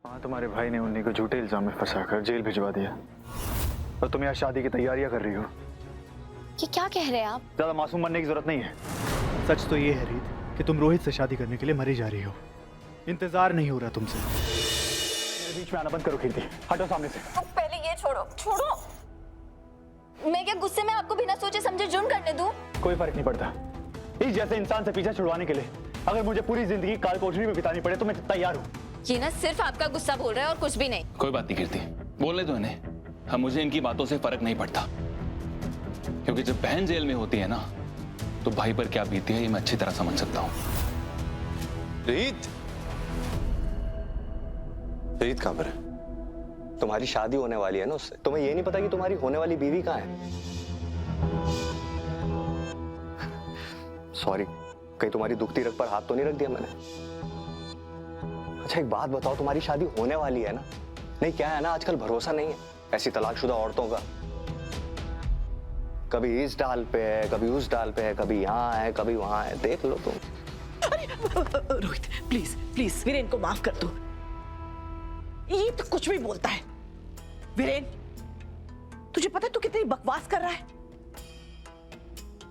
हाँ, तुम्हारे भाई ने उन्हीं को झूठे इल्जाम में फंसाकर जेल भिजवा दिया और तुम यहाँ शादी की तैयारियां कर रही हो। ये क्या कह रहे हैं आप? ज्यादा मासूम बनने की जरूरत नहीं है। सच तो ये है रीत कि तुम रोहित से शादी करने के लिए मरी जा रही हो। इंतजार नहीं हो रहा तुमसे। मेरे बीच में आना बंद करो कीर्ति, हटो सामने से। तो पहले ये छोड़ो। मैं क्या गुस्से में आपको बिना सोचे समझे जुर्म करने दूं? कोई फर्क नहीं पड़ता। इस जैसे इंसान से पीछा छुड़वाने के लिए अगर मुझे पूरी जिंदगी काल कोठरी में बितानी पड़े तो मैं तैयार हूँ। ये ना सिर्फ आपका गुस्सा बोल रहा है और कुछ भी नहीं। कोई बात नहीं कीर्ति, बोलने दो इन्हें। हम मुझे इनकी बातों से फर्क नहीं पड़ता, क्योंकि जब बहन जेल में होती है ना तो भाई पर क्या बीती है ये मैं अच्छी तरह समझ सकता हूँ। रीत कहाँ पर है? तुम्हारी शादी होने वाली है ना उससे। तुम्हें ये नहीं पता कि तुम्हारी होने वाली बीवी कहाँ है? सॉरी, कहीं तुम्हारी दुखती रग पर हाथ तो नहीं रख दिया मैंने? अच्छा एक बात बताओ, तुम्हारी शादी होने वाली है ना? नहीं क्या है ना, आजकल भरोसा नहीं है ऐसी तलाकशुदा औरतों का। कभी इस डाल पे है, कभी उस डाल पे है, कभी यहाँ है, कभी वहां है। देख लो तुम। रोहित प्लीज प्लीज वीरेन को माफ कर दो। ये तो कुछ भी बोलता है। वीरेन, तुझे पता है तू कितनी बकवास कर रहा है?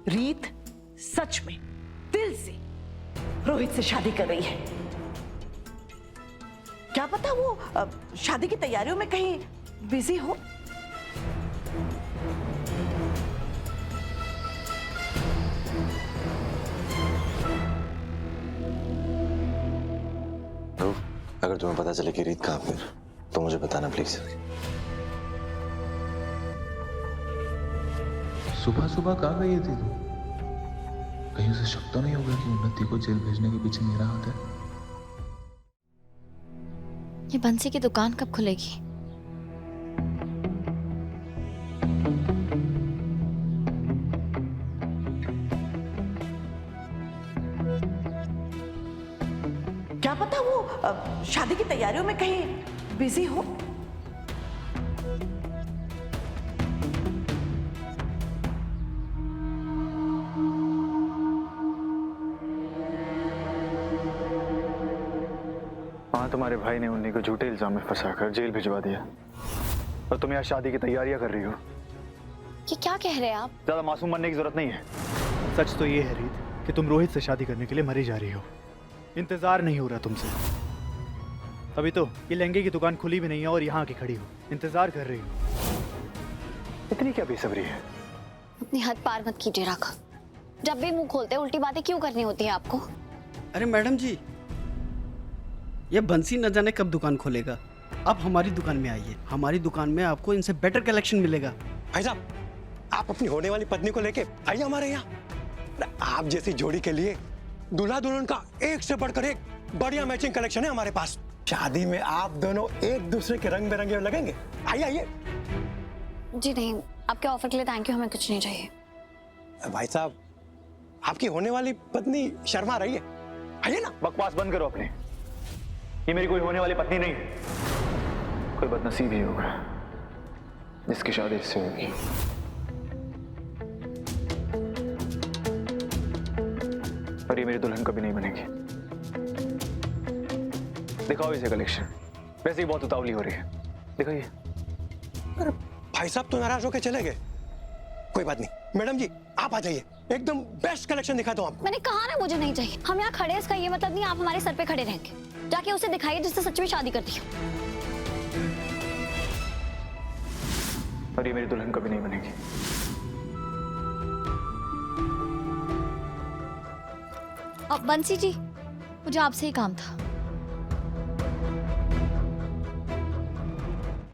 रीत सच में दिल से रोहित से शादी कर रही है। क्या पता वो शादी की तैयारियों में कहीं बिजी हो। अगर तुम्हें पता चले कि रीत कहाँ पर तो मुझे बताना प्लीज। सुबह सुबह कहाँ गई थी तू? कहीं उसे शक तो नहीं होगा कि उन्नति को जेल भेजने के पीछे मेरा हाथ है? ये बंसी की दुकान कब खुलेगी? क्या पता वो शादी की तैयारियों में कहीं बिजी हो। हाँ, तुम्हारे भाई ने उन्हीं को झूठे इल्जाम में फंसाकर जेल भिजवा दिया और तुम यहाँ शादी की तैयारियां कर रही हो। ये क्या कह रहे हैं आप? ज्यादा मासूम बनने की जरूरत नहीं है। सच तो ये है रीत कि तुम रोहित से शादी करने के लिए मरी जा रही हो। इंतजार नहीं हो रहा तुमसे। अभी तो ये लहंगे की दुकान खुली भी नहीं है और यहाँ आके खड़ी हो इंतजार कर रही हो। इतनी क्या बेसब्री है? अपनी हद पार मत कीजिए राघव। जब भी मुंह खोलते उल्टी बातें क्यों करनी होती है आपको? अरे मैडम जी, ये बंसी न जाने कब दुकान खोलेगा। आप हमारी दुकान में आइए, हमारी दुकान में आपको इनसे बेटर कलेक्शन मिलेगा। भाई साहब, आप अपनी होने वाली पत्नी को लेके आइए हमारे यहाँ। आप जैसी जोड़ी के लिए दूल्हा दुल्हन का एक से बढ़कर एक बढ़िया मैचिंग कलेक्शन है हमारे पास। शादी में आप दोनों एक दूसरे के रंग बिरंगे लगेंगे। आइए आइए। जी नहीं, आपके ऑफर के लिए थैंक यू, हमें कुछ नहीं चाहिए। भाई साहब, आपकी होने वाली पत्नी शर्मा रही है, आइए ना। बकवास बंद करो अपनी। ये मेरी कोई होने वाली पत्नी नहीं है। कोई बदनसीब ही होगा जिसकी शादी इससे होगी। और ये मेरी दुल्हन कभी नहीं बनेगी। दिखाओ इसे कलेक्शन। वैसे ही बहुत उतावली हो रही है, दिखाइए। अरे भाई साहब तो नाराज होकर चले गए। कोई बात नहीं, मैडम जी आप आ जाइए, एकदम बेस्ट कलेक्शन दिखा दूं आपको। मैंने कहा ना मुझे नहीं चाहिए। हम यहाँ खड़े हैं इसका ये मतलब नहीं आप हमारे सर पे खड़े रहेंगे। जाके उसे दिखाइए जिससे सच में शादी करती हो। और ये मेरी दुल्हन कभी नहीं बनेगी। अब बंसी जी, मुझे आपसे ही काम था।